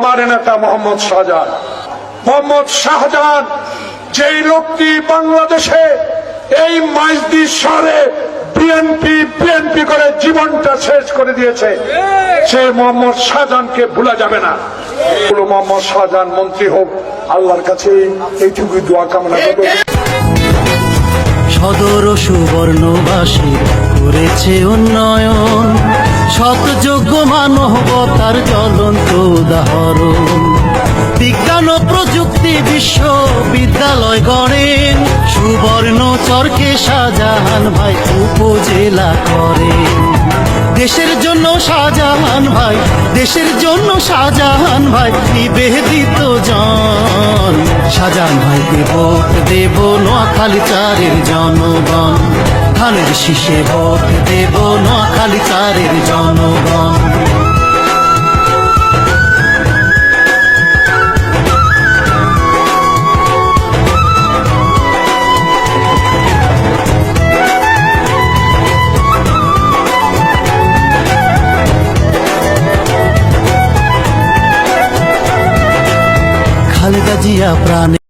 আমার নেতা মোহাম্মদ শাহজাহান। মোহাম্মদ শাহজাহান যেই লোকটি বাংলাদেশে এই মাইজদি শহরে বিএনপি করে জীবনটা শেষ করে দিয়েছে, সে মোহাম্মদ শাহজাহানকে ভুলা যাবে না। মোহাম্মদ শাহজাহান মন্ত্রী হোক, আল্লাহর কাছে এইটুকুই দোয়া কামনা করব। সদর ও সুবর্ণবাসী করেছে উন্নয়ন, শতযোগ্য মানবতার জ্বলন্ত উদাহরণ। বিজ্ঞান ও প্রযুক্তি বিশ্ববিদ্যালয় গড়েন, সুবর্ণচরকে শাহজাহান ভাই উপজেলা করেন। দেশের জন্য শাহজাহান ভাই, দেশের জন্য শাহজাহান ভাই নিবেদিত জন। শাহজাহান ভাইকে ভোট দেব নোয়াখালী 4-এর জনগণ, ধানের শীষে ভোট দেব নোয়াখালী 4-এর জনগণ। খালেদা জিয়া প্রাণে